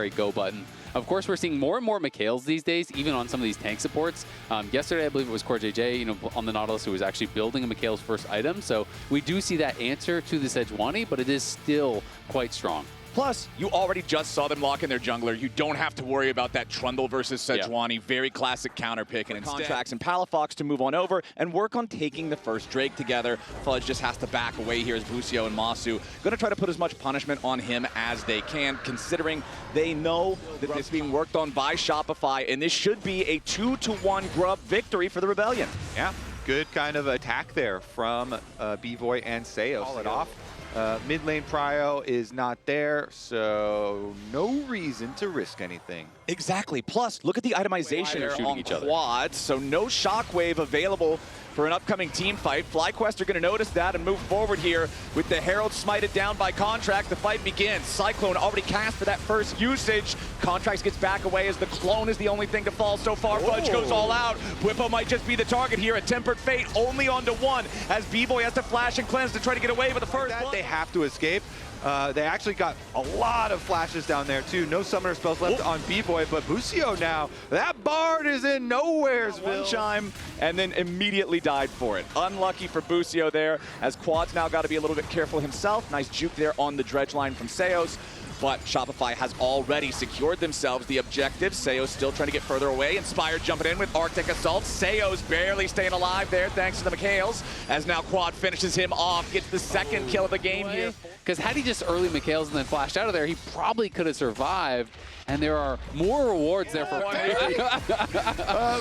go button. Of course, we're seeing more and more Mikhails these days, even on some of these tank supports. Yesterday, I believe it was CoreJJ, on the Nautilus, who was actually building a Mikhail's first item. So we do see that answer to the Sejuani, but it is still quite strong. Plus, you already just saw them lock in their jungler. You don't have to worry about that Trundle versus Sejuani. Yeah. Very classic counter pick. And Contracts and Palafox to move on over and work on taking the first Drake together. Fudge just has to back away here as Busio and Masu going to try to put as much punishment on him as they can, considering they know that this is being worked on by Shopify, and this should be a 2-1 Grub victory for the Rebellion. Yeah, good kind of attack there from B-Boy and Seos. Call it off. Mid lane prio is not there, so no reason to risk anything. Exactly. Plus, look at the itemization on quads. So no shockwave available for an upcoming team fight. FlyQuest are going to notice that and move forward here with the Herald smited down by Contracts. The fight begins. Cyclone already cast for that first usage. Contracts gets back away as the clone is the only thing to fall so far. Whoa. Fudge goes all out. Whippo might just be the target here. A Tempered Fate only onto one as B-Boy has to flash and cleanse to try to get away with the first blood. They have to escape. They actually got a lot of flashes down there too. No summoner spells left on B-Boy, but Busio now, that Bard is in Nowheresville. One chime and then immediately died for it. Unlucky for Busio there, as Quad's now got to be a little bit careful himself. Nice juke there on the dredge line from Seos. But Shopify has already secured themselves the objective. Seos still trying to get further away. Inspired jumping in with Arctic Assault. Seos barely staying alive there thanks to the Mikhails, as now Quad finishes him off, gets the second kill of the game here. Because had he just early Mikhails and then flashed out of there, he probably could have survived. And there are more rewards there for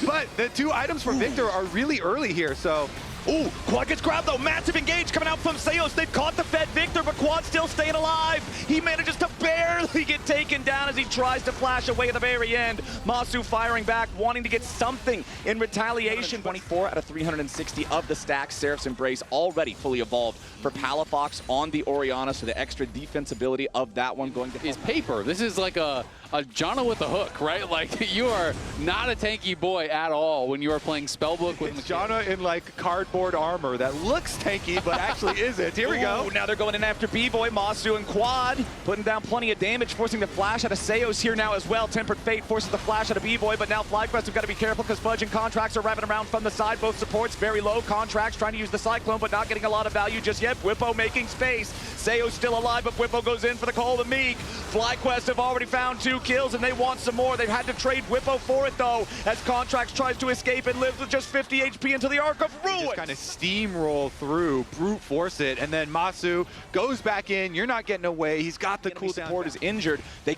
but the two items for Victor are really early here, so... Ooh, Quad gets grabbed though. Massive engage coming out from Seos. They've caught the Fed Victor, but Quad still staying alive. He manages to barely get taken down as he tries to flash away at the very end. Masu firing back, wanting to get something in retaliation. 24 out of 360 of the stacks. Seraph's Embrace already fully evolved for Palafox on the Orianna, so the extra defensibility of that one going to... is paper. This is like a Janna with a hook, right? Like, you are not a tanky boy at all when you are playing Spellbook with Janna in like cardboard armor that looks tanky but actually isn't. Here we go. Now they're going in after B-Boy, Masu and Quad, putting down plenty of damage, forcing the flash out of Seos here now as well. Tempered Fate forces the flash out of B-Boy, but now FlyQuest have got to be careful because Fudge and Contracts are wrapping around from the side. Both supports very low. Contracts trying to use the Cyclone, but not getting a lot of value just yet. Whippo making space. Seos still alive, but Whippo goes in for the Call of the Meek. FlyQuest have already found 2 kills, and they want some more. They've had to trade Whippo for it, though, as Contracts tries to escape and lives with just 50 HP into the Arc of Ruin. Just kind of steamroll through, brute force it, and then Masu goes back in. You're not getting away. He's got the cooldown. Support is injured. They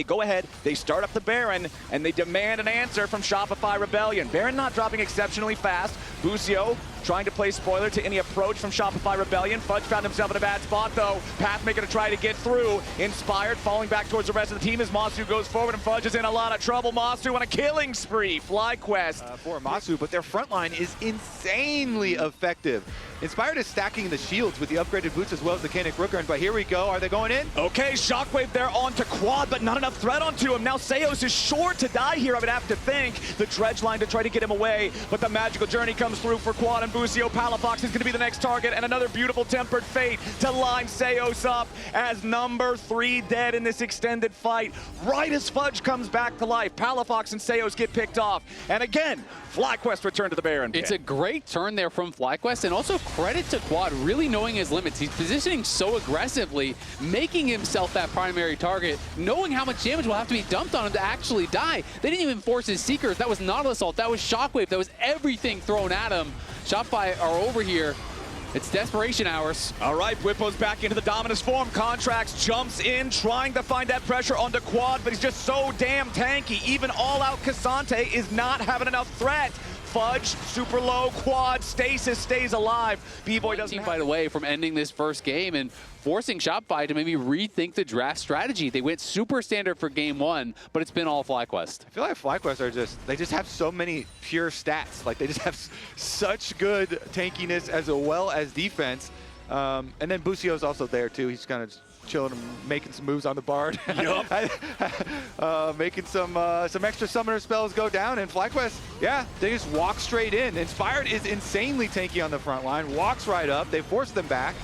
go ahead, they start up the Baron, and they demand an answer from Shopify Rebellion. Baron not dropping exceptionally fast. Busio trying to play spoiler to any approach from Shopify Rebellion. Fudge found himself in a bad spot, though. Pathmaker to try to get through. Inspired, falling back towards the rest of the team as Masu goes forward, and Fudge is in a lot of trouble. Masu on a killing spree. FlyQuest. For Masu, but their front line is insanely effective. Inspired is stacking the shields with the upgraded boots as well as the Canic Rooker, but here we go. Are they going in? Okay, Shockwave there onto Quad, but not enough threat onto him. Now Seos is sure to die here, I would have to think. The dredge line to try to get him away, but the magical journey comes through for Quad and Busio. Palafox is going to be the next target, and another beautiful Tempered Fate to line Seos up as number 3 dead in this extended fight. Right as Fudge comes back to life, Palafox and Seos get picked off, and again, FlyQuest return to the Baron pit. It's a great turn there from FlyQuest, and also credit to Quad really knowing his limits. He's positioning so aggressively, making himself that primary target, knowing how much damage will have to be dumped on him to actually die. They didn't even force his Seekers. That was Nautilus ult. That was Shockwave. That was everything thrown at him. Shopify are over here. It's desperation hours. All right, Whippo's back into the Dominus form. Contracts jumps in, trying to find that pressure onto Quad, but he's just so damn tanky. Even all-out Cassante is not having enough threat. Fudge, super low, Quad, Stasis stays alive. B-Boy doesn't fight away from ending this first game and forcing Shopify to maybe rethink the draft strategy. They went super standard for game 1, but it's been all FlyQuest. I feel like FlyQuest are they just have so many pure stats. Like, they just have such good tankiness as well as defense. And then Busio's also there too. He's kind of chilling and making some moves on the Bard. Making some extra summoner spells go down, and FlyQuest, yeah, they just walk straight in. Inspired is insanely tanky on the front line, walks right up. They force them back.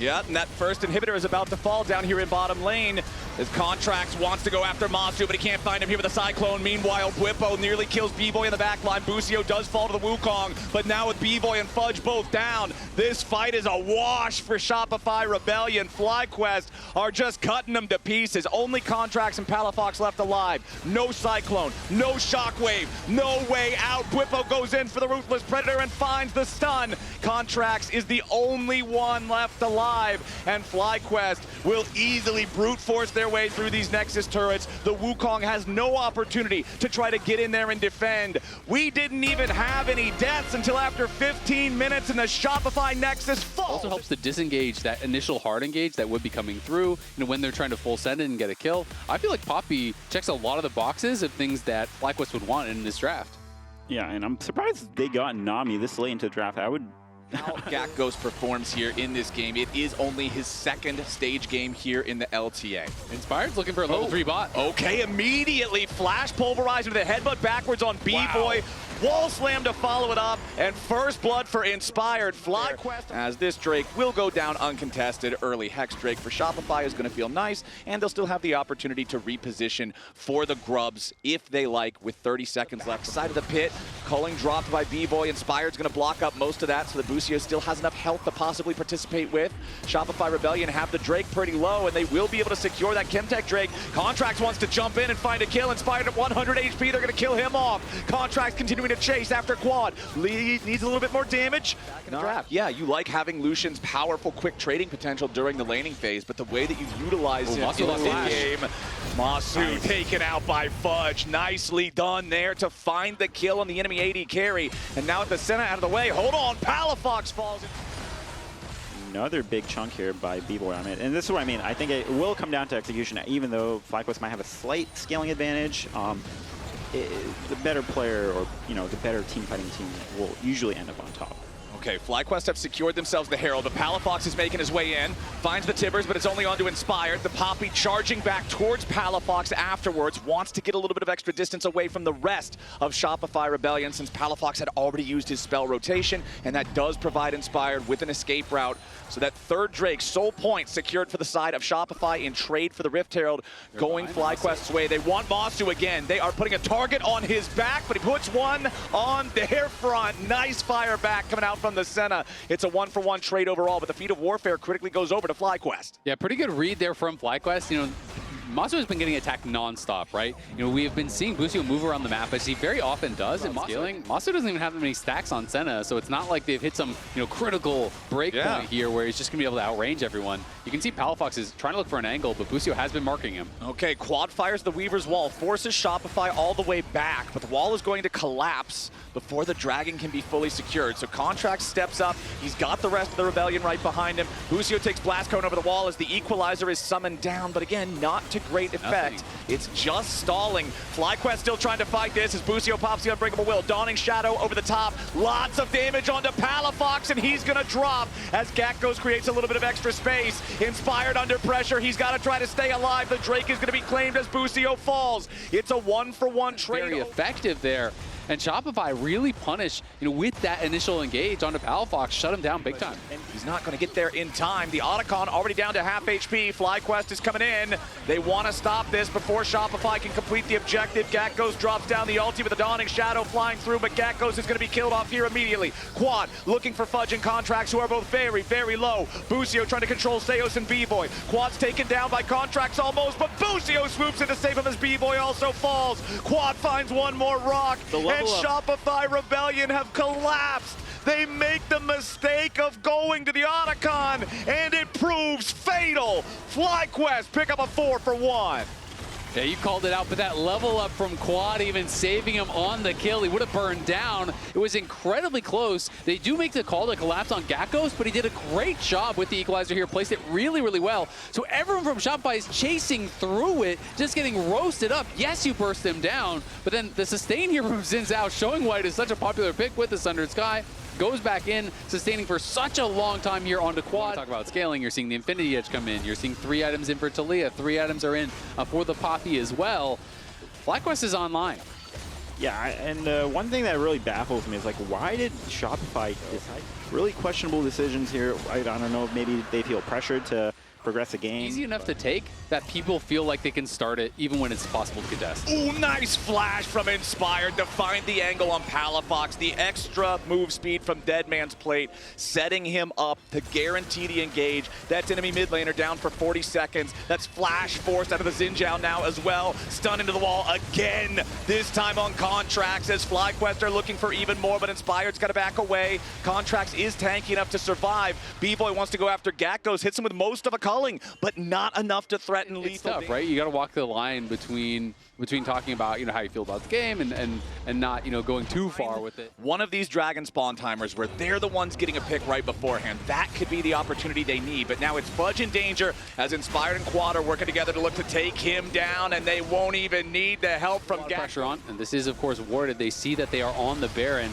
Yeah, and that first inhibitor is about to fall down here in bottom lane. As Contracts wants to go after Masu, but he can't find him here with a Cyclone. Meanwhile, Bwipo nearly kills B-Boy in the back line. Busio does fall to the Wukong, but now with B-Boy and Fudge both down, this fight is a wash for Shopify Rebellion. FlyQuest are just cutting them to pieces. Only Contracts and Palafox left alive. No Cyclone, no Shockwave, no way out. Bwipo goes in for the Ruthless Predator and finds the stun. Contracts is the only one left alive, and FlyQuest will easily brute force their way through these Nexus turrets. The Wukong has no opportunity to try to get in there and defend. We didn't even have any deaths until after 15 minutes, and the Shopify Nexus falls. Also helps to disengage that initial hard engage that would be coming through, when they're trying to full send it and get a kill. I feel like Poppy checks a lot of the boxes of things that FlyQuest would want in this draft. Yeah, and I'm surprised they got Nami this late into the draft. I would... How Gakgos performs here in this game. It is only his second stage game here in the LTA. Inspired's looking for a level 3 bot. Okay, immediately Flash pulverized with a headbutt backwards on B-Boy. Wow. Wall slam to follow it up, and first blood for Inspired. FlyQuest, as this Drake will go down uncontested. Early Hex Drake for Shopify is going to feel nice, and they'll still have the opportunity to reposition for the Grubs if they like, with 30 seconds left. Side of the pit, culling dropped by B-Boy. Inspired's going to block up most of that, so the Busio still has enough health to possibly participate with. Shopify Rebellion have the Drake pretty low, and they will be able to secure that Chemtech Drake. Contracts wants to jump in and find a kill. Inspired at 100 HP, they're going to kill him off. Contracts continuing to chase after Quad. Lee needs a little bit more damage. Draft. Yeah, you like having Lucian's powerful quick trading potential during the laning phase, but the way that you utilize him in the game. Masu taken out by Fudge. Nicely done there to find the kill on the enemy AD carry. And now at the center out of the way. Hold on, Palafox falls in. Another big chunk here by B-Boy on it. And this is what I mean. I think it will come down to execution, even though FlyQuest might have a slight scaling advantage. The better player, or the better team fighting team, will usually end up on top. Okay, FlyQuest have secured themselves the Herald, but Palafox is making his way in, finds the Tibbers, but it's only on to Inspired. The Poppy charging back towards Palafox afterwards, wants to get a little bit of extra distance away from the rest of Shopify Rebellion, since Palafox had already used his spell rotation, and that does provide Inspired with an escape route. So that third Drake, sole point secured for the side of Shopify in trade for the Rift Herald, going FlyQuest's way. They want Masu again. They are putting a target on his back, but he puts one on their front. Nice fire back coming out from the center. It's a 1-for-1 trade overall, but the Feat of Warfare critically goes over to FlyQuest. Yeah, pretty good read there from FlyQuest. Masu has been getting attacked non-stop, right? We have been seeing Busio move around the map, as he very often does in scaling. Masu doesn't even have that many stacks on Senna, so it's not like they've hit some critical breakpoint here where he's just going to be able to outrange everyone. You can see Palafox is trying to look for an angle, but Busio has been marking him. Okay, Quad fires the Weaver's Wall, forces Shopify all the way back, but the wall is going to collapse before the Dragon can be fully secured. So Contracts steps up. He's got the rest of the Rebellion right behind him. Busio takes Blast Cone over the wall as the Equalizer is summoned down, but again, not to great effect. It's just stalling. FlyQuest still trying to fight this as Busio pops the Unbreakable Will. Dawning Shadow over the top. Lots of damage onto Palafox, and he's going to drop as Gakgos creates a little bit of extra space. Inspired under pressure. He's got to try to stay alive. The Drake is going to be claimed as Busio falls. It's a 1-for-1 trade. Very effective there. And Shopify really punish, with that initial engage onto Palafox, shut him down big time. And he's not going to get there in time. The Otacon already down to half HP. FlyQuest is coming in. They want to stop this before Shopify can complete the objective. Gakgos drops down the ulti with a Dawning Shadow flying through, but Gakgos is going to be killed off here immediately. Quad looking for Fudge and Contracts, who are both very, very low. Busio trying to control Seos and B-Boy. Quad's taken down by Contracts almost, but Busio swoops in to save him as B-Boy also falls. Quad finds one more rock. And Shopify Rebellion have collapsed. They make the mistake of going to the Otacon, and it proves fatal. FlyQuest pick up a 4-for-1. Yeah, you called it out, but that level up from Quad, even saving him on the kill, he would have burned down. It was incredibly close. They do make the call to collapse on Gakgos, but he did a great job with the Equalizer here, placed it really, really well. So everyone from Shopify is chasing through it, just getting roasted up. Yes, you burst him down, but then the sustain here from Xin Zhao, showing why it is such a popular pick with the Sundered Sky. Goes back in, sustaining for such a long time here onto Quad. Talk about scaling, you're seeing the Infinity Edge come in. You're seeing 3 items in for Talia. 3 items are in for the Poppy as well. FlyQuest is online. Yeah, and one thing that really baffles me is, like, why did Shopify decide really questionable decisions here? I don't know, maybe they feel pressured to progress the game. Easy enough to take that people feel like they can start it even when it's possible to contest. Ooh, nice flash from Inspired to find the angle on Palafox. The extra move speed from Deadman's Plate, setting him up to guarantee the engage. That's enemy mid laner down for 40 seconds. That's flash forced out of the Xinjiao now as well. Stun into the wall again, this time on Contracts as FlyQuest are looking for even more, but Inspired's got to back away. Contracts is tanky enough to survive. B-Boy wants to go after Gakkos, hits him with most of a culling, but not enough to threaten lethal. It's tough, right? You got to walk the line between talking about, how you feel about the game and not, going too far with it. One of these Dragon Spawn timers where they're the ones getting a pick right beforehand, that could be the opportunity they need. But now it's Fudge in danger as Inspired and Quad are working together to look to take him down, and they won't even need the help from Gakkos. Pressure on, and this is, of course, warded. They see that they are on the Baron.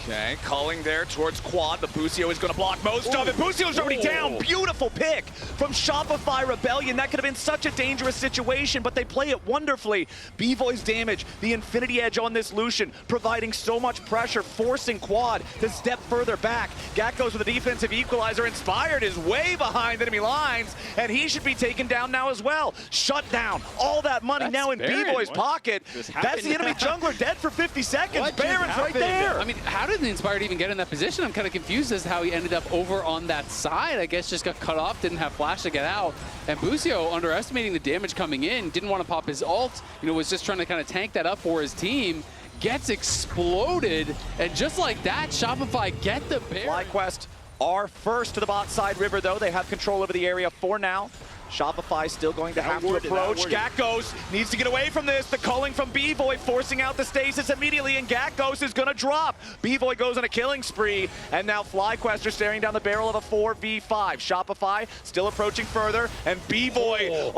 Okay, calling there towards Quad, but Busio is going to block most of it. Busio's already down. Beautiful pick from Shopify Rebellion. That could have been such a dangerous situation, but they play it wonderfully. B-Boy's damage, the Infinity Edge on this Lucian, providing so much pressure, forcing Quad to step further back. Gakkos with a defensive equalizer. Inspired is way behind enemy lines, and he should be taken down now as well. Shut down. All that money That's now in Baron. B-Boy's pocket. That's the enemy jungler dead for 50 seconds. Baron's right there. I mean, how did the Inspired even get in that position? I'm kind of confused as to how he ended up over on that side. I guess just got cut off, didn't have flash to get out. And Busio, underestimating the damage coming in, didn't want to pop his ult, was just trying to kind of tank that up for his team. Gets exploded, and just like that, Shopify get the Baron. FlyQuest are first to the bot side river, though. They have control over the area for now. Shopify still going to have to approach. Gakkos needs to get away from this. The culling from B-Boy forcing out the stasis immediately, and Gakkos is going to drop. B-Boy goes on a killing spree, and now FlyQuest are staring down the barrel of a 4v5. Shopify still approaching further, and B-Boy,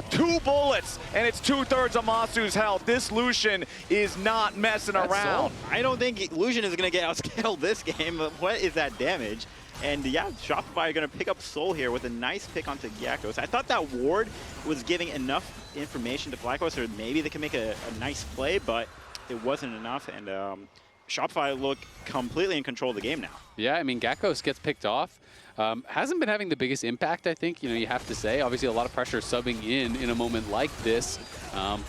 2 bullets, and it's 2/3 of Masu's health. This Lucian is not messing around. I don't think Lucian is going to get outscaled this game, but what is that damage? And yeah, Shopify are going to pick up Soul here with a nice pick onto Gakkos. I thought that ward was giving enough information to FlyQuest, or maybe they can make a nice play, but it wasn't enough. And Shopify look completely in control of the game now. Yeah, I mean, Gakkos gets picked off. Hasn't been having the biggest impact, I think, you have to say. Obviously, a lot of pressure subbing in a moment like this,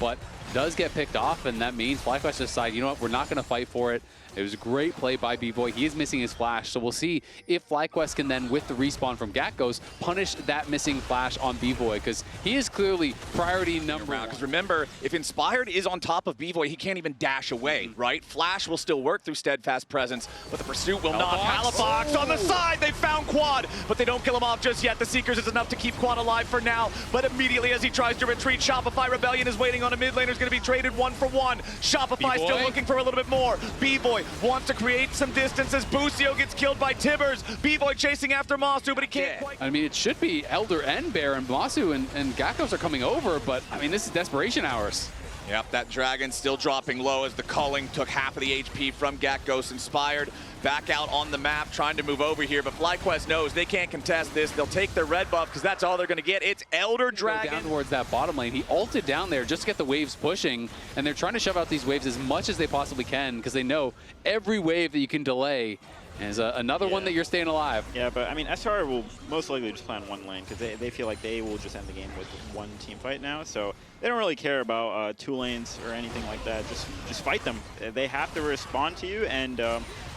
but does get picked off, and that means FlyQuest decide, we're not going to fight for it. It was a great play by B-Boy. He is missing his flash, so we'll see if FlyQuest can then, with the respawn from Gakkos, punish that missing flash on B-Boy, because he is clearly priority number one. Because remember, if Inspired is on top of B-Boy, he can't even dash away, right? Flash will still work through Steadfast Presence, but the pursuit will not. Palafox on the side, they found Quad, but they don't kill him off just yet. The Seekers is enough to keep Quad alive for now, but immediately as he tries to retreat, Shopify Rebellion is waiting on a mid laner, is going to be traded 1-for-1. Shopify still looking for a little bit more. B-Boy wants to create some distance as Busio gets killed by Tibbers. B-Boy chasing after Masu, but he can't quite. I mean, it should be Elder and Baron. Masu and Gakkos are coming over, but I mean, this is desperation hours. Yep, that Dragon still dropping low as the culling took half of the HP from Gakkos. Inspired back out on the map, trying to move over here, but FlyQuest knows they can't contest this. They'll take their red buff because that's all they're going to get. It's Elder Dragon. Down towards that bottom lane. He ulted down there just to get the waves pushing, and they're trying to shove out these waves as much as they possibly can because they know every wave that you can delay is another one that you're staying alive. Yeah, but I mean, SR will most likely just play on one lane because they feel like they will just end the game with one team fight now. So they don't really care about 2 lanes or anything like that. Just fight them. They have to respond to you, and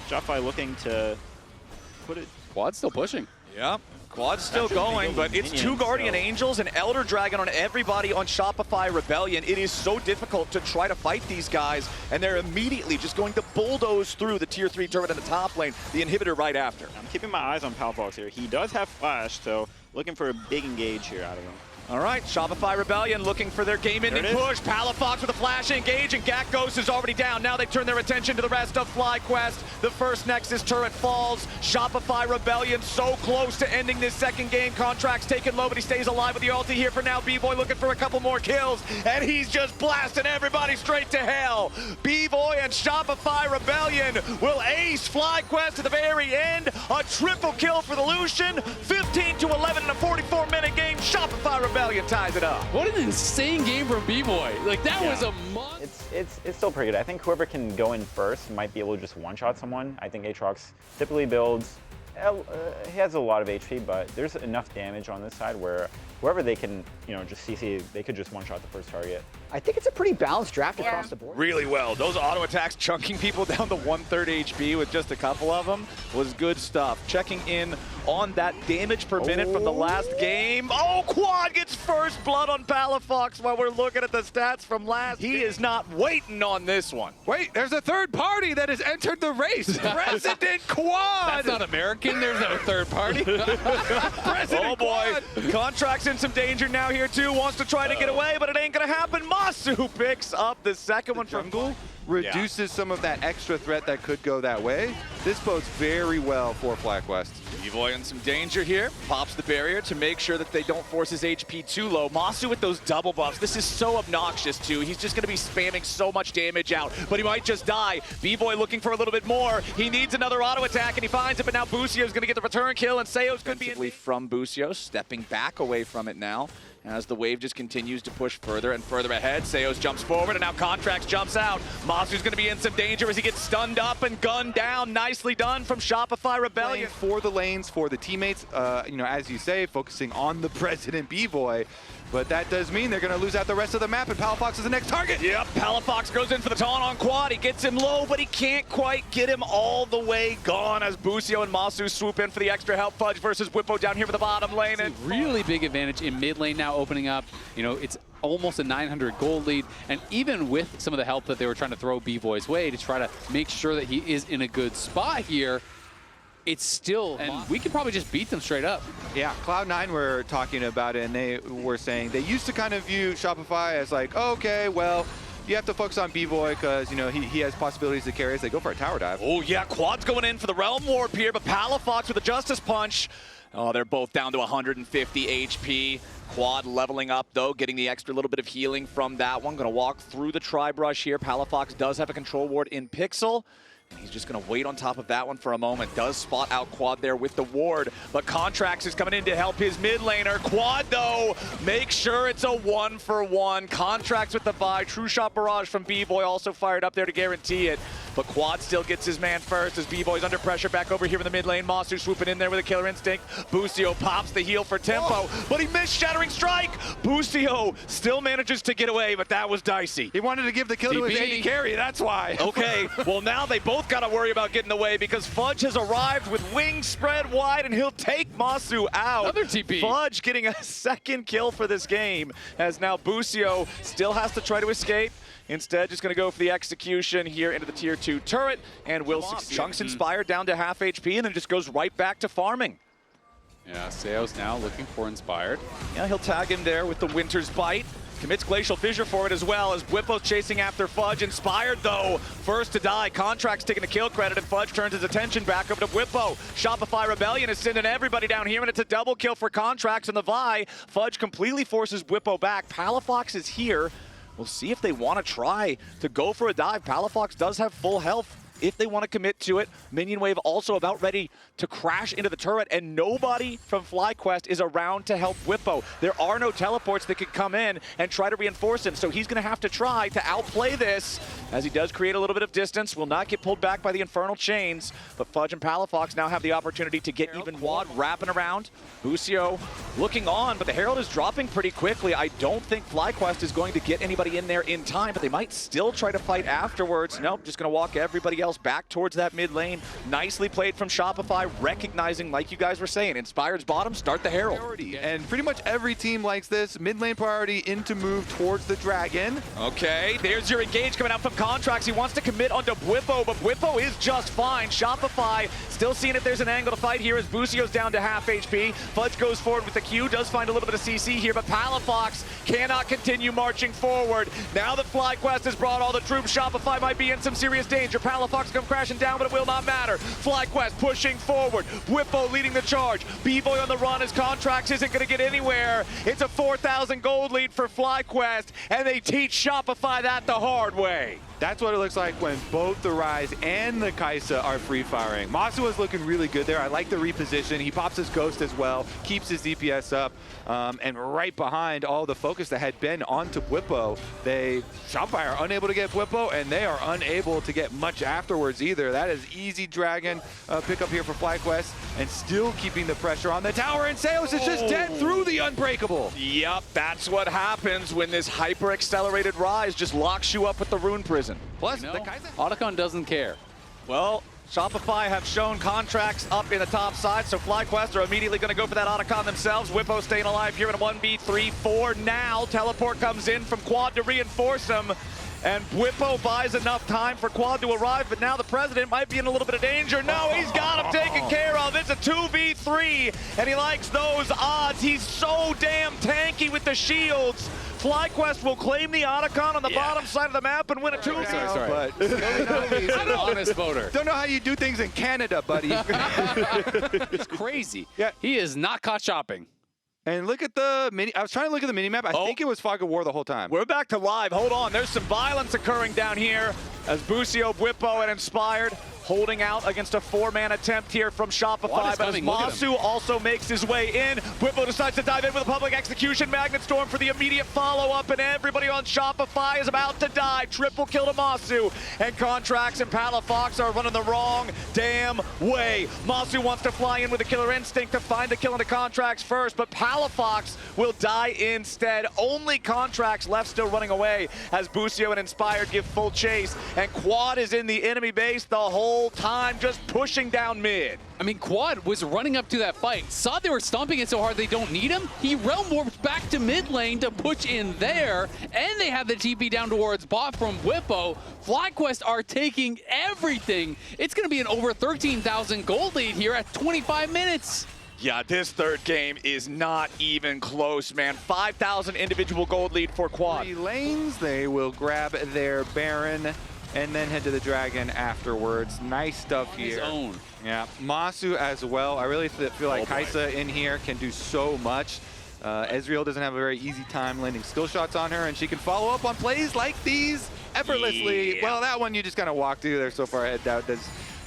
Shopify looking to put it. Quad's still pushing. Yep. Quad's still going, but it's 2 Guardian Angels and Elder Dragon on everybody on Shopify Rebellion. It is so difficult to try to fight these guys, and they're immediately just going to bulldoze through the tier 3 turret in the top lane, the inhibitor right after. I'm keeping my eyes on Palafox here. He does have flash, so looking for a big engage here out of him. All right, Shopify Rebellion looking for their game-ending push. Palafox with a flash engage, and Gakkos is already down. Now they turn their attention to the rest of FlyQuest. The first Nexus turret falls. Shopify Rebellion so close to ending this second game. Contracts taken low, but he stays alive with the ulti here for now. B-Boy looking for a couple more kills, and he's just blasting everybody straight to hell. B-Boy and Shopify Rebellion will ace FlyQuest at the very end. A triple kill for the Lucian. 15-11 in a 44-minute game. Shopify Rebellion ties it up. What an insane game from B-Boy. Like, that was a It's still pretty good. I think whoever can go in first might be able to just one-shot someone. I think Aatrox typically builds, he has a lot of HP, but there's enough damage on this side where whoever they can, just CC, they could just one-shot the first target. I think it's a pretty balanced draft across the board. Really well. Those auto attacks chunking people down to 1/3 HP with just a couple of them was good stuff. Checking in on that damage per minute from the last game. Oh, Quad gets first blood on Palafox while we're looking at the stats from last. He is not waiting on this one. Wait, there's a third party that has entered the race. President Quad. That's not American. There's no third party. Oh boy, Contract's in some danger now here too. Wants to try to get away, but it ain't gonna happen. Masu picks up the second one from Jungle. Reduces some of that extra threat that could go that way. This bodes very well for FlyQuest. B-Boy in some danger here. Pops the barrier to make sure that they don't force his HP too low. Masu with those double buffs. This is so obnoxious too. He's just going to be spamming so much damage out, but he might just die. B-Boy looking for a little bit more. He needs another auto attack and he finds it, but now Busio's going to get the return kill and Seo's going to be from Busio, stepping back away from it now. As the wave just continues to push further and further ahead, Seos jumps forward and now Contracts jumps out. Masu's going to be in some danger as he gets stunned up and gunned down. Nicely done from Shopify Rebellion. For the lanes, for the teammates, as you say, focusing on the President B-Boy. But that does mean they're going to lose out the rest of the map, and Palafox is the next target. Yep, Palafox goes in for the taunt on Quad. He gets him low, but he can't quite get him all the way gone as Busio and Masu swoop in for the extra help. Fudge versus Whippo down here for the bottom lane. It's a really big advantage in mid lane now opening up. It's almost a 900 gold lead, and even with some of the help that they were trying to throw B-Boy's way to try to make sure that he is in a good spot here, it's still, and we could probably just beat them straight up. Yeah, Cloud9 were talking about it, and they were saying they used to kind of view Shopify as like, oh, okay, well, you have to focus on B-Boy because, he has possibilities to carry as they go for a tower dive. Oh, yeah, Quad's going in for the Realm Warp here, but Palafox with a Justice Punch. Oh, they're both down to 150 HP. Quad leveling up, though, getting the extra little bit of healing from that one. Going to walk through the Tri-Brush here. Palafox does have a control ward in Pixel. And he's just going to wait on top of that one for a moment. Does spot out Quad there with the ward, but Contracts is coming in to help his mid laner. Quad, though, make sure it's a 1-for-1. Contracts with the buy. True Shot Barrage from B-Boy also fired up there to guarantee it. But Quad still gets his man first as B-Boy's under pressure back over here in the mid lane. Masu swooping in there with a Killer Instinct. Busio pops the heal for tempo, but he missed Shattering Strike. Busio still manages to get away, but that was dicey. He wanted to give the kill to his AD carry, that's why. Okay, well now they both got to worry about getting away because Fudge has arrived with wings spread wide and he'll take Masu out. Another TP. Fudge getting a second kill for this game as now Busio still has to try to escape. Instead, just going to go for the execution here into the tier 2 turret and will succeed. Chunks Inspired down to half HP and then just goes right back to farming. Yeah, Seo's now looking for Inspired. Yeah, he'll tag him there with the Winter's Bite. Commits Glacial Fissure for it as well as Whippo's chasing after Fudge. Inspired, though, first to die. Contract's taking the kill credit, and Fudge turns his attention back over to Whippo. Shopify Rebellion is sending everybody down here, and it's a double kill for Contracts on the Vi. Fudge completely forces Whippo back. Palafox is here. We'll see if they want to try to go for a dive. Palafox does have full health if they want to commit to it. Minion Wave also about ready to crash into the turret, and nobody from FlyQuest is around to help Whippo. There are no teleports that could come in and try to reinforce him, so he's going to have to try to outplay this as he does create a little bit of distance. Will not get pulled back by the Infernal Chains, but Fudge and Palafox now have the opportunity to get even. Quad wrapping around. Busio looking on, but the Herald is dropping pretty quickly. I don't think FlyQuest is going to get anybody in there in time, but they might still try to fight afterwards. Nope, just going to walk everybody else back towards that mid lane. Nicely played from Shopify, recognizing, like you guys were saying, Inspired's bottom, start the Herald. And pretty much every team likes this. Mid lane priority into move towards the dragon. Okay, there's your engage coming out from Contracts. He wants to commit onto Whippo, but Whippo is just fine. Shopify still seeing if there's an angle to fight here as Busio's down to half HP. Fudge goes forward with the Q, does find a little bit of CC here, but Palafox cannot continue marching forward. Now that FlyQuest has brought all the troops, Shopify might be in some serious danger. Palafox come crashing down, but it will not matter. FlyQuest pushing forward. Whippo leading the charge. B-Boy on the run as Contracts isn't going to get anywhere. It's a 4,000 gold lead for FlyQuest, and they teach Shopify that the hard way. That's what it looks like when both the Rise and the Kaisa are free firing. Masu is looking really good there. I like the reposition. He pops his Ghost as well, keeps his DPS up, and right behind all the focus that had been onto Bwipo, Shopify are unable to get Bwipo, and they are unable to get much afterwards either. That is easy Dragon pickup here for FlyQuest, and still keeping the pressure on the tower, and Seos is just dead through the Unbreakable. Yep, that's what happens when this hyper-accelerated Rise just locks you up with the Rune Prison. Plus, the Otacon doesn't care. Well, Shopify have shown contracts up in the top side, so FlyQuest are immediately going to go for that Otacon themselves. Bwipo staying alive here in a 1v3-4 now. Teleport comes in from Quad to reinforce him, and Bwipo buys enough time for Quad to arrive, but now the President might be in a little bit of danger. No, he's got him taken care of. It's a 2v3, and he likes those odds. He's so damn tanky with the shields. FlyQuest will claim the Otacon on the bottom side of the map and win a 2v3. Sorry. But he's an honest voter. Don't know how you do things in Canada, buddy. It's crazy. Yeah. He is not caught shopping. And look at the I was trying to look at the minimap. I think it was Fog of War the whole time. We're back to live. Hold on. There's some violence occurring down here as Busio, Bwipo, and Inspired holding out against a 4-man attempt here from Shopify, but as Masu also makes his way in, Bwipo decides to dive in with a public execution, Magnet Storm for the immediate follow-up, and everybody on Shopify is about to die. Triple kill to Masu, and Contracts and Palafox are running the wrong damn way. Masu wants to fly in with a killer instinct to find the kill into Contracts first, but Palafox will die instead. Only Contracts left still running away as Busio and Inspired give full chase, and Quad is in the enemy base the whole time, just pushing down mid. I mean, Quad was running up to that fight, saw they were stomping it so hard they don't need him. He realm warps back to mid lane to push in there, and they have the TP down towards bot from Bwipo. FlyQuest are taking everything. It's going to be an over 13,000 gold lead here at 25 minutes. Yeah, this third game is not even close, man. 5,000 individual gold lead for Quad. 3 lanes, they will grab their Baron and then head to the Dragon afterwards. Nice stuff here. His own. Yeah, Masu as well. I really feel like Kaisa in here can do so much. Ezreal doesn't have a very easy time landing skill shots on her, and she can follow up on plays like these effortlessly. Yeah. Well, that one you just kind of walk through there so far ahead.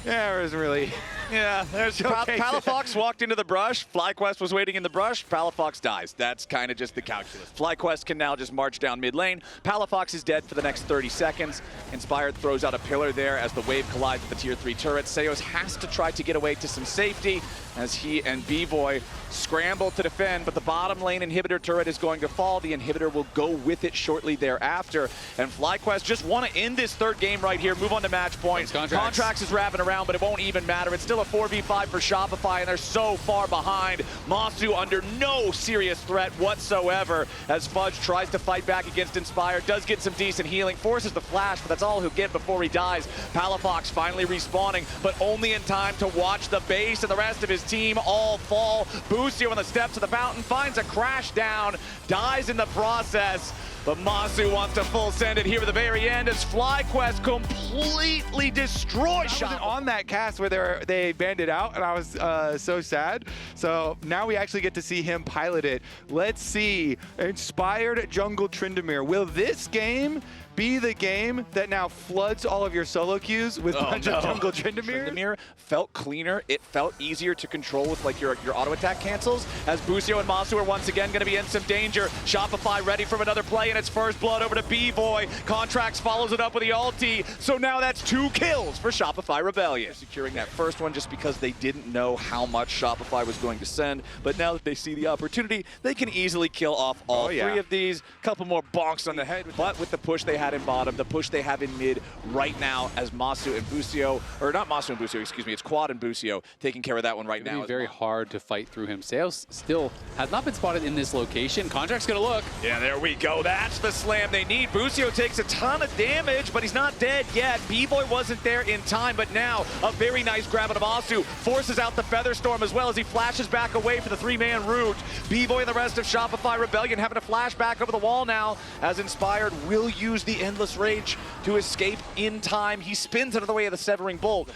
There isn't really. Yeah, there's Palafox walked into the brush. FlyQuest was waiting in the brush. Palafox dies. That's kind of just the calculus. FlyQuest can now just march down mid lane. Palafox is dead for the next 30 seconds. Inspired throws out a pillar there as the wave collides with the tier 3 turret. Seos has to try to get away to some safety as he and B-Boy scramble to defend, but the bottom lane inhibitor turret is going to fall. The inhibitor will go with it shortly thereafter. And FlyQuest just want to end this third game right here, move on to match point. Contracts is wrapping around, but it won't even matter. It's still a 4v5 for Shopify, and they're so far behind. Masu under no serious threat whatsoever as Fudge tries to fight back against Inspire, does get some decent healing, forces the flash, but that's all he'll get before he dies. Palafox finally respawning, but only in time to watch the base and the rest of his team all fall. Busio on the steps of the fountain finds a crash down, dies in the process. But Masu wants to full send it here at the very end as FlyQuest completely destroys Shopify. I wasn't on that cast where they banned it out, and I was so sad. So now we actually get to see him pilot it. Let's see. Inspired Jungle Tryndamere. Will this game be the game that now floods all of your solo queues with bunch of Jungle Tryndamere? Tryndamere felt cleaner. It felt easier to control with like your auto attack cancels as Busio and Masu are once again going to be in some danger. Shopify ready for another play, and it's first blood over to B-Boy. Contracts follows it up with the ulti. So now that's 2 kills for Shopify Rebellion. Securing that first one just because they didn't know how much Shopify was going to send. But now that they see the opportunity, they can easily kill off all 3 of these. Couple more bonks on the head. But with the push they had in bottom, the push they have in mid right now as Masu and Busio, or not Masu and Busio, excuse me, it's Quad and Busio taking care of that one right now. It's very hard to fight through him. Seos still has not been spotted in this location. Contract's gonna look. Yeah, there we go. That's the slam they need. Busio takes a ton of damage, but he's not dead yet. B-Boy wasn't there in time, but now a very nice grab of Masu forces out the Featherstorm as well as he flashes back away for the 3-man route. B-Boy and the rest of Shopify Rebellion having to flash back over the wall now as Inspired will use the Endless Rage to escape in time. He spins out of the way of the Severing Bolt.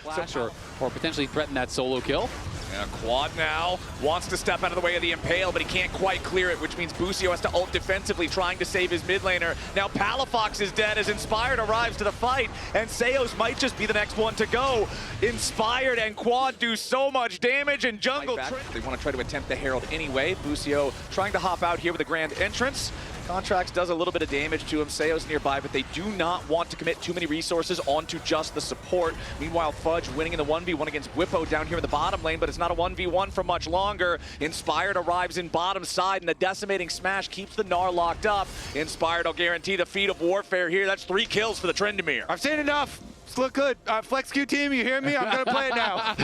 Or potentially threaten that solo kill. Yeah, Quad now wants to step out of the way of the Impale, but he can't quite clear it, which means Busio has to ult defensively, trying to save his mid laner. Now Palafox is dead as Inspired arrives to the fight, and Seos might just be the next one to go. Inspired and Quad do so much damage, and jungle... They want to try to attempt the Herald anyway. Busio trying to hop out here with a grand entrance. Contracts does a little bit of damage to him. Seo's nearby, but they do not want to commit too many resources onto just the support. Meanwhile, Fudge winning in the 1v1 against Whippo down here in the bottom lane, but it's not a 1v1 for much longer. Inspired arrives in bottom side, and the decimating smash keeps the Gnar locked up. Inspired will guarantee the feat of warfare here. That's 3 kills for the Trendemir. I've seen enough. It's look good. Flex Q team, you hear me? I'm going to play it now.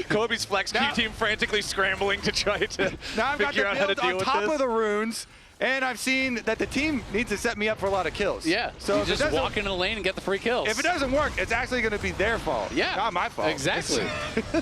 Kobe's Flex Q team frantically scrambling to try to now I've got figure the out how to build deal on with top this. of the runes. And I've seen that the team needs to set me up for a lot of kills. Yeah, so you just walk into the lane and get the free kills. If it doesn't work, it's actually going to be their fault. Yeah, not my fault. Exactly.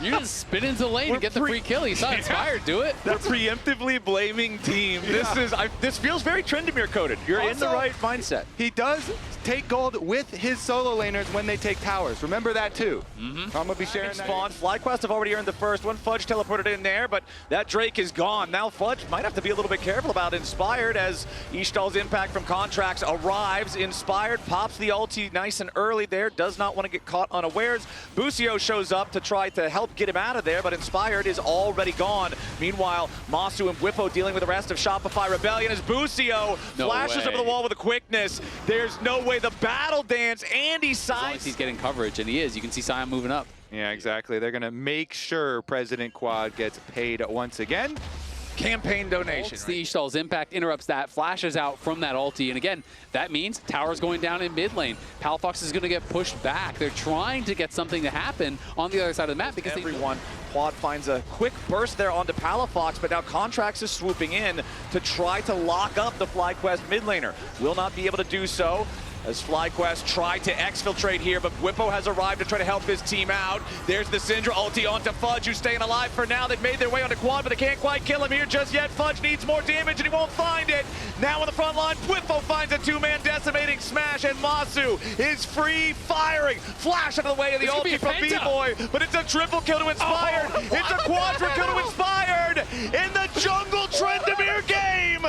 You just spin into the lane and get the free kill. You saw Inspired do it. We're preemptively blaming team. Yeah. This feels very Trendemir coded. You're in the right mindset. He does take gold with his solo laners when they take towers. Remember that too. I'm going to be sharing that. Spawn. FlyQuest have already earned the first one. Fudge teleported in there, but that Drake is gone. Now Fudge might have to be a little bit careful about Inspired as Ishtal's impact from Contracts arrives. Inspired pops the ulti nice and early there. Does not want to get caught unawares. Busio shows up to try to help get him out of there, but Inspired is already gone. Meanwhile, Masu and Whippo dealing with the rest of Shopify Rebellion as Busio flashes over the wall with a quickness. There's no way. The battle dance, and he As long as he's getting coverage, and he is. You can see Sion moving up. Yeah, exactly. They're going to make sure President Quad gets paid once again. Campaign donation. The Ishtal's impact interrupts that, flashes out from that ulti, and again, that means tower's going down in mid lane. Palafox is going to get pushed back. They're trying to get something to happen on the other side of the map because Quad finds a quick burst there onto Palafox, but now Contracts is swooping in to try to lock up the FlyQuest mid laner. Will not be able to do so, as FlyQuest tried to exfiltrate here, but Whippo has arrived to try to help his team out. There's the Syndra ulti onto Fudge, who's staying alive for now. They've made their way onto Quad, but they can't quite kill him here just yet. Fudge needs more damage, and he won't find it. Now on the front line, Whippo finds a 2-man decimating smash, and Masu is free firing. Flash out of the way of the ulti from B-Boy, but it's a triple kill to Inspired. It's a quadra kill to Inspired. In the jungle Trendemir game,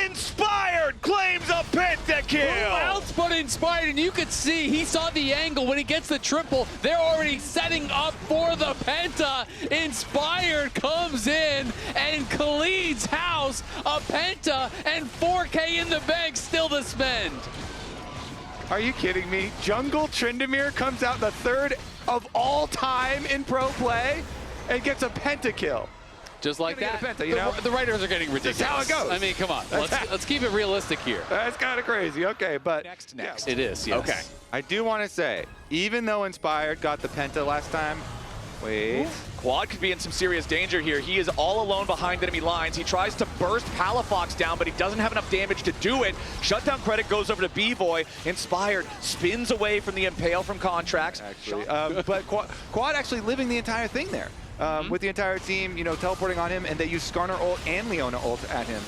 Inspired claims a pentakill. Who else but Inspired? And you could see he saw the angle when he gets the triple. They're already setting up for the penta. Inspired comes in and Khalid's house a penta and 4K in the bank still to spend. Are you kidding me? Jungle Trendemir comes out the 3rd of all time in pro play and gets a pentakill. Just like that. Penta, you know? The writers are getting ridiculous. That's how it goes. I mean, come on. Let's keep it realistic here. That's kind of crazy. Okay, but Next. It is, yes. Okay. I do want to say, even though Inspired got the penta last time, wait. Quad could be in some serious danger here. He is all alone behind enemy lines. He tries to burst Palafox down, but he doesn't have enough damage to do it. Shutdown credit goes over to B-Boy. Inspired spins away from the Impale from Contracts. Actually, but Quad actually living the entire thing there. With the entire team, you know, teleporting on him, and they use Skarner ult and Leona ult at him.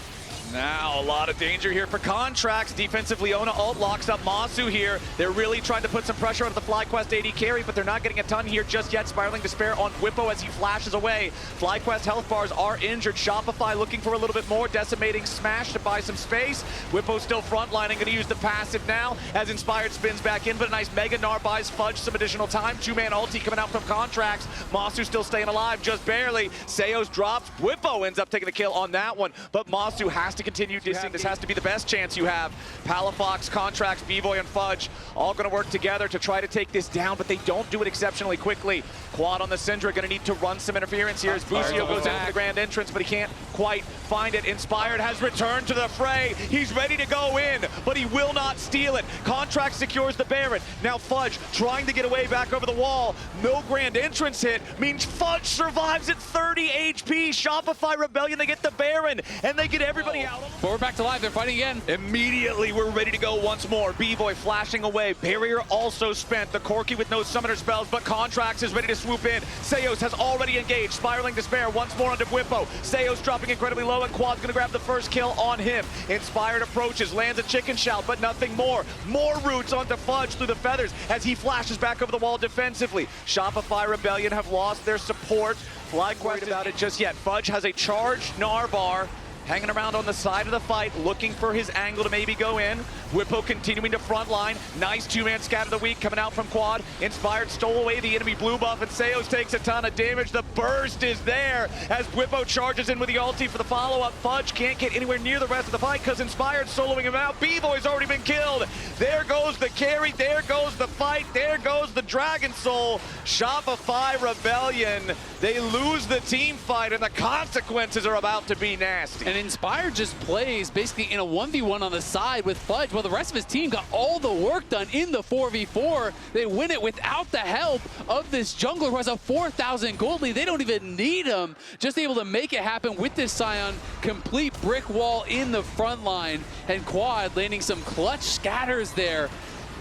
Now a lot of danger here for Contracts. Defensive Leona ult locks up Masu here. They're really trying to put some pressure onto the FlyQuest AD carry, but they're not getting a ton here just yet. Spiraling Despair on Whippo as he flashes away. FlyQuest health bars are injured. Shopify looking for a little bit more. Decimating Smash to buy some space. Whippo still frontlining, going to use the passive now as Inspired spins back in, but a nice Mega Gnar buys Fudge some additional time. 2-man ulti coming out from Contracts. Masu still staying alive, just barely. Seos drops. Whippo ends up taking the kill on that one, but Masu has to continue dissing. This has to be the best chance you have. Palafox, Contracts, B-Boy, and Fudge all going to work together to try to take this down, but they don't do it exceptionally quickly. Quad on the Syndra going to need to run some interference here as Busio goes into the grand entrance, but he can't quite find it. Inspired has returned to the fray. He's ready to go in, but he will not steal it. Contract secures the Baron. Now Fudge trying to get away back over the wall. No grand entrance hit means Fudge survives at 30 HP. Shopify Rebellion, they get the Baron, and they get everybody But we're back to live. They're fighting again. Immediately, we're ready to go once more. B-Boy flashing away. Barrier also spent. The Corky with no summoner spells, but Contracts is ready to swoop in. Seos has already engaged. Spiraling Despair once more onto Whippo. Seos dropping incredibly low, and Quad's going to grab the first kill on him. Inspired approaches, lands a chicken shout, but nothing more. More roots onto Fudge through the feathers as he flashes back over the wall defensively. Shopify Rebellion have lost their support. FlyQuest about it just yet. Fudge has a charged Narbar hanging around on the side of the fight, looking for his angle to maybe go in. Whippo continuing to front line. Nice two-man scat of the week coming out from Quad. Inspired stole away the enemy blue buff, and Seos takes a ton of damage. The burst is there as Whippo charges in with the ulti for the follow-up. Fudge can't get anywhere near the rest of the fight because Inspired soloing him out. B-Boy's already been killed. There goes the carry. There goes the fight. There goes the Dragon Soul. Shopify Rebellion. They lose the team fight, and the consequences are about to be nasty. And Inspired just plays basically in a 1v1 on the side with Fudge, while the rest of his team got all the work done in the 4v4. They win it without the help of this jungler who has a 4,000 gold lead. They don't even need him. Just able to make it happen with this Scion. Complete brick wall in the front line, and Quad landing some clutch scatters there.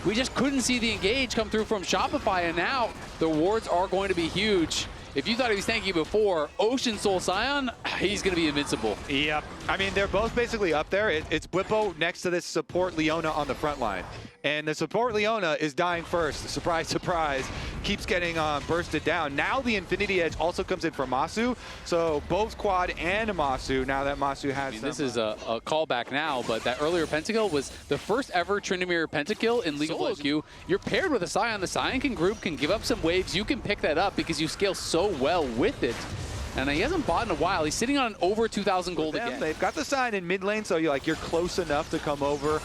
We just couldn't see the engage come through from Shopify, and now the wards are going to be huge. If you thought he was tanky before, Ocean Soul Scion, he's going to be invincible. Yep. I mean, they're both basically up there. It's Whippo next to this support Leona on the front line. And the support Leona is dying first. Surprise, surprise. Keeps getting bursted down. Now the Infinity Edge also comes in for Masu. So both Quad and Masu, now that Masu has This is a callback now, but that earlier pentakill was the first ever Tryndamere pentakill in League of Legends. You're paired with a Scion. The Scion can group up some waves. You can pick that up because you scale so well with it. And he hasn't bought in a while. He's sitting on over 2,000 gold again. They've got the Scion in mid lane, so you're close enough to come over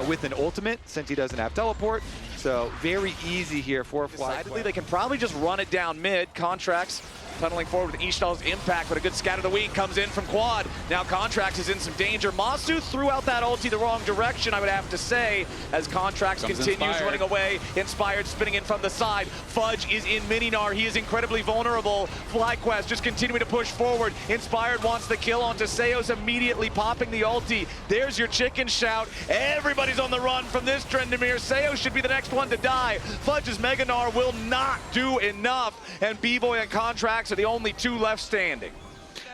with an ultimate since he doesn't have teleport. So very easy here for FlyQuest. Decidedly, they can probably just run it down mid. Contracts tunneling forward with Ishtal's impact, but a good scat of the week comes in from Quad. Now Contracts is in some danger. Masu threw out that ulti the wrong direction, I would have to say, as Contracts continues running away. Inspired spinning in from the side. Fudge is in Mininar. He is incredibly vulnerable. FlyQuest just continuing to push forward. Inspired wants the kill onto Seos, immediately popping the ulti. There's your chicken shout. Everybody's on the run from this Tryndamere. Seos should be the next one to die. Fudge's Meganar will not do enough, and B-Boy and Contracts are the only two left standing.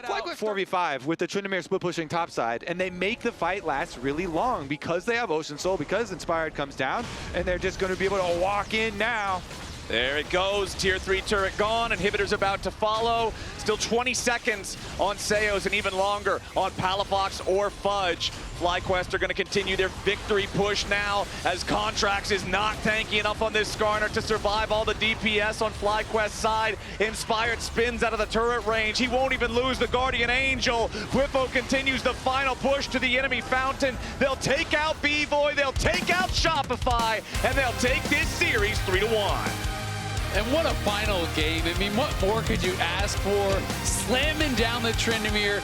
FlyQuest 4v5 with the Tryndamere split pushing topside, and they make the fight last really long because they have Ocean Soul, because Inspired comes down, and they're just going to be able to walk in now. There it goes, tier 3 turret gone, inhibitor's about to follow. Still 20 seconds on Seos and even longer on Palafox or Fudge. FlyQuest are going to continue their victory push now as Contracts is not tanky enough on this Skarner to survive all the DPS on FlyQuest's side. Inspired spins out of the turret range. He won't even lose the Guardian Angel. Whippo continues the final push to the enemy fountain. They'll take out B-Boy, they'll take out Shopify, and they'll take this series 3-1. And what a final game. I mean, what more could you ask for? Slamming down the Tryndamere.